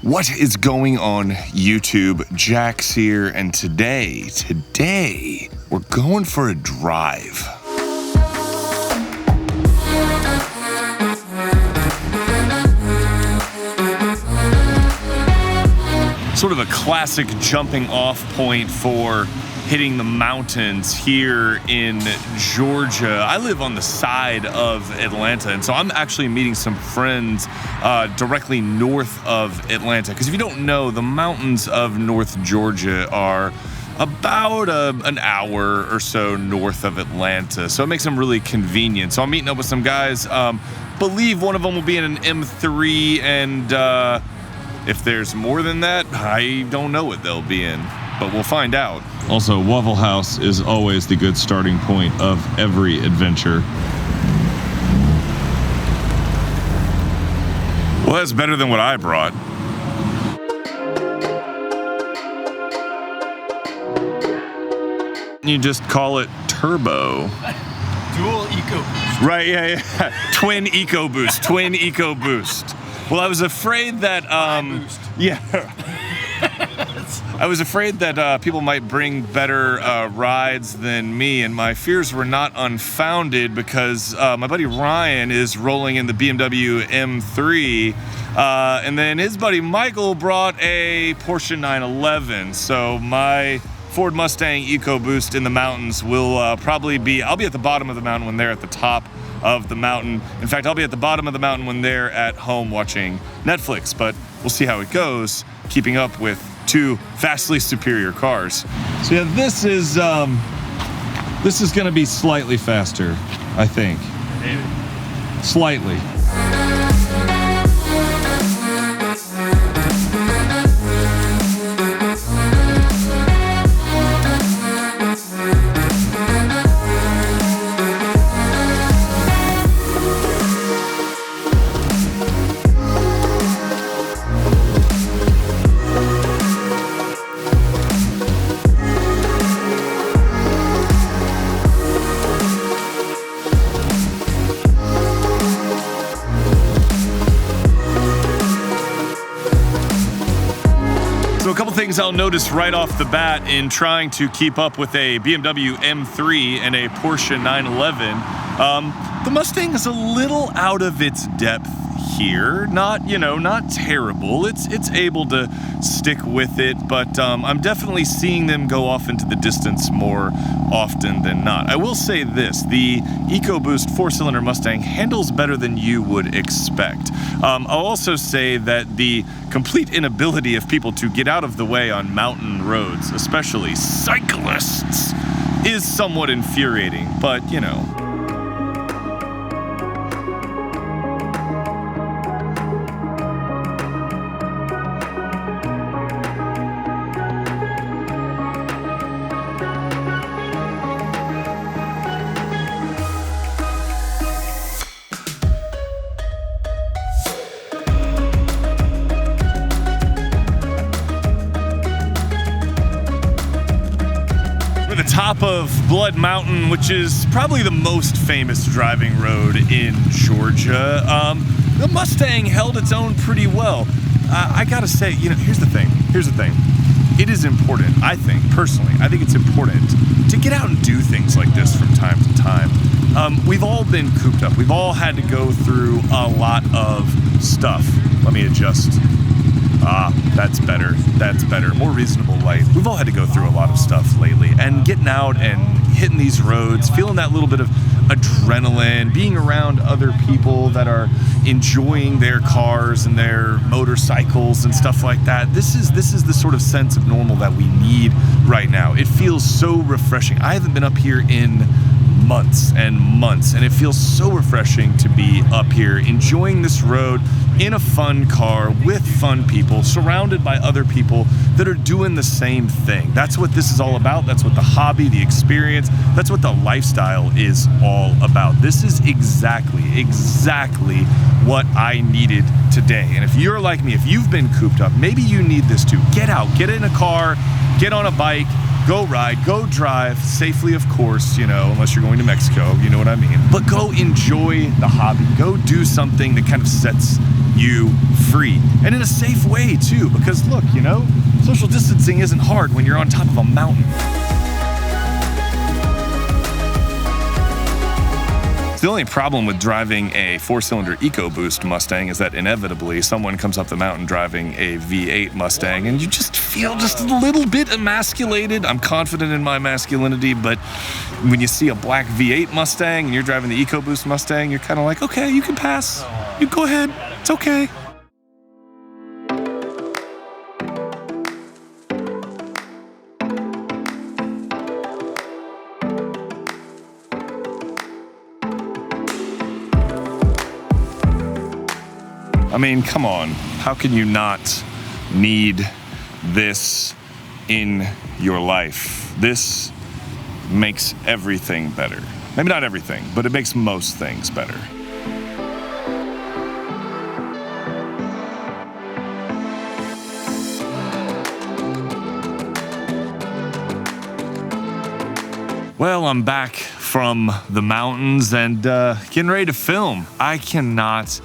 What is going on YouTube? Jax here, and today we're going for a drive. Sort of a classic jumping off point for hitting the mountains here in Georgia. I live on the side of Atlanta, and so I'm actually meeting some friends directly north of Atlanta. Because if you don't know, the mountains of North Georgia are about an hour or so north of Atlanta, so it makes them really convenient. So I'm meeting up with some guys. Believe one of them will be in an M3, and if there's more than that, I don't know what they'll be in, but we'll find out. Also, Waffle House is always the good starting point of every adventure. Well, that's better than what I brought. You just call it turbo. Dual EcoBoost. Right, yeah. Twin EcoBoost, twin EcoBoost. Well, I was afraid that, yeah. I was afraid that people might bring better rides than me, and my fears were not unfounded because my buddy Ryan is rolling in the BMW M3, and then his buddy Michael brought a Porsche 911. So my Ford Mustang EcoBoost in the mountains will probably be, I'll be at the bottom of the mountain when they're at the top of the mountain. In fact, I'll be at the bottom of the mountain when they're at home watching Netflix, but we'll see how it goes, keeping up with two vastly superior cars. So yeah, this is gonna be slightly faster, I think. Maybe. Slightly. So a couple things I'll notice right off the bat in trying to keep up with a BMW M3 and a Porsche 911. The Mustang is a little out of its depth here. Not terrible. It's able to stick with it, but I'm definitely seeing them go off into the distance more often than not. I will say this, the EcoBoost 4-cylinder Mustang handles better than you would expect. I'll also say that the complete inability of people to get out of the way on mountain roads, especially cyclists, is somewhat infuriating, but you know. The top of Blood Mountain, which is probably the most famous driving road in Georgia. The Mustang held its own pretty well. I gotta say, here's the thing. It is important, I think, personally, I think it's important to get out and do things like this from time to time. We've all been cooped up. We've all had to go through a lot of stuff. Let me adjust. That's better. That's better. More reasonable light. We've all had to go through a lot of stuff lately, and getting out and hitting these roads, feeling that little bit of adrenaline, being around other people that are enjoying their cars and their motorcycles and stuff like that. This is the sort of sense of normal that we need right now. It feels so refreshing. I haven't been up here in months and months, and it feels so refreshing to be up here enjoying this road in a fun car with fun people, surrounded by other people that are doing the same thing. That's what this is all about. That's what the hobby, the experience, that's what the lifestyle is all about. This is exactly what I needed today. And if you're like me, if you've been cooped up, maybe you need this too. Get out, get in a car, get on a bike, go ride, go drive, safely of course, you know, unless you're going to Mexico, you know what I mean. But go enjoy the hobby. Go do something that kind of sets you free. And in a safe way too, because look, you know, social distancing isn't hard when you're on top of a mountain. The only problem with driving a 4-cylinder EcoBoost Mustang is that inevitably someone comes up the mountain driving a V8 Mustang and you just feel just a little bit emasculated. I'm confident in my masculinity, but when you see a black V8 Mustang and you're driving the EcoBoost Mustang, you're kind of like, okay, you can pass. You go ahead. It's okay. I mean, come on. How can you not need this in your life? This makes everything better. Maybe not everything, but it makes most things better. Well, I'm back from the mountains and getting ready to film. I cannot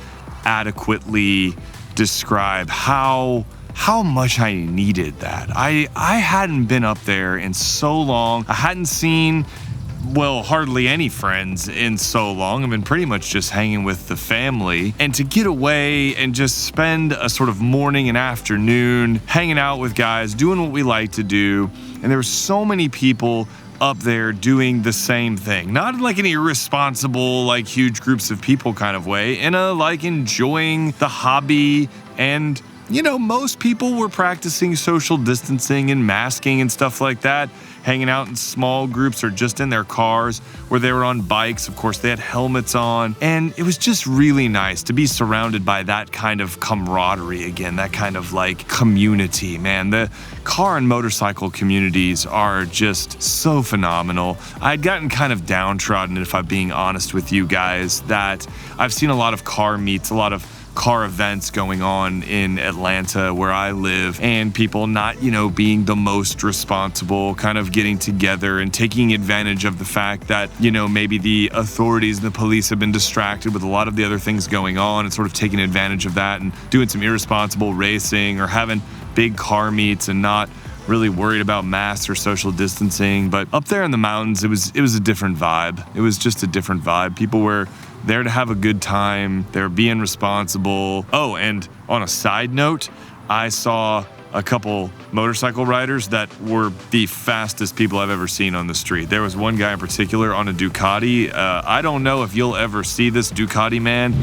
adequately describe how much I needed that. I hadn't been up there in so long. I hadn't seen, well, hardly any friends in so long. I've been pretty much just hanging with the family. And to get away and just spend a sort of morning and afternoon hanging out with guys, doing what we like to do. And there were so many people up there doing the same thing. Not in like an irresponsible, like huge groups of people kind of way, in a like enjoying the hobby. And, you know, most people were practicing social distancing and masking and stuff like that, hanging out in small groups or just in their cars, where they were on bikes. Of course, they had helmets on. And it was just really nice to be surrounded by that kind of camaraderie again, that kind of like community, man. The car and motorcycle communities are just so phenomenal. I'd gotten kind of downtrodden, if I'm being honest with you guys, that I've seen a lot of car meets, a lot of car events going on in Atlanta where I live, and people not, you know, being the most responsible, kind of getting together and taking advantage of the fact that, you know, maybe the authorities and the police have been distracted with a lot of the other things going on and sort of taking advantage of that and doing some irresponsible racing or having big car meets and not really worried about masks or social distancing. But up there in the mountains, it was a different vibe. It was just a different vibe. People were there to have a good time. They were being responsible. Oh, and on a side note, I saw a couple motorcycle riders that were the fastest people I've ever seen on the street. There was one guy in particular on a Ducati. I don't know if you'll ever see this Ducati man.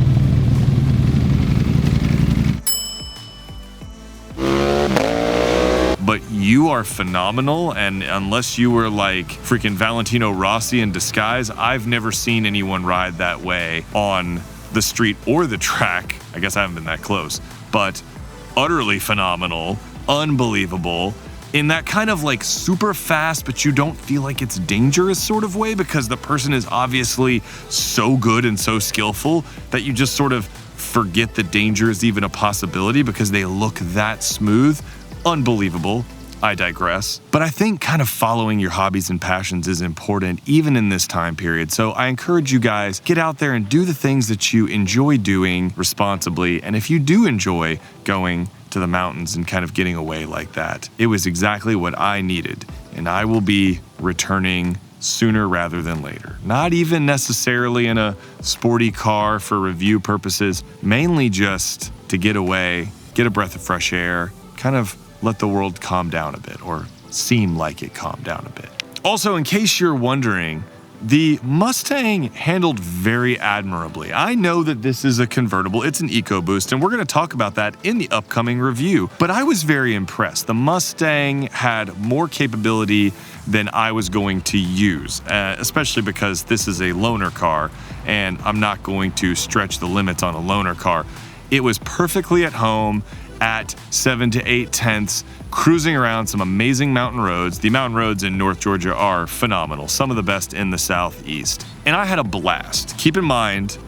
But you are phenomenal, and unless you were like freaking Valentino Rossi in disguise, I've never seen anyone ride that way on the street or the track. I guess I haven't been that close, but utterly phenomenal, unbelievable, in that kind of like super fast, but you don't feel like it's dangerous sort of way, because the person is obviously so good and so skillful that you just sort of forget that danger is even a possibility because they look that smooth. Unbelievable. I digress. But I think kind of following your hobbies and passions is important even in this time period. So I encourage you guys, get out there and do the things that you enjoy doing responsibly. And if you do enjoy going to the mountains and kind of getting away like that, it was exactly what I needed. And I will be returning sooner rather than later. Not even necessarily in a sporty car for review purposes, mainly just to get away, get a breath of fresh air, kind of let the world calm down a bit, or seem like it calmed down a bit. Also, in case you're wondering, The Mustang handled very admirably. I know that this is a convertible, it's an EcoBoost, and we're going to talk about that in the upcoming review, but I was very impressed. The Mustang had more capability than I was going to use, especially because this is a loaner car, and I'm not going to stretch the limits on a loaner car. It was perfectly at home at 7 to 8 tenths, cruising around some amazing mountain roads. The mountain roads in North Georgia are phenomenal, some of the best in the Southeast. And I had a blast. Keep in mind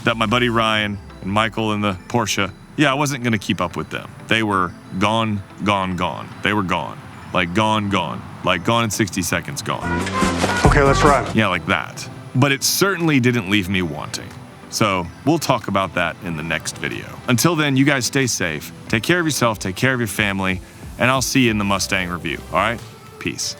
that my buddy Ryan and Michael in the Porsche, I wasn't gonna keep up with them. They were gone, gone, gone. They were gone. Like gone, gone. Like gone in 60 seconds, gone. Okay, let's ride. Yeah, like that. But it certainly didn't leave me wanting. So we'll talk about that in the next video. Until then, you guys stay safe, take care of yourself, take care of your family, and I'll see you in the Mustang review, all right? Peace.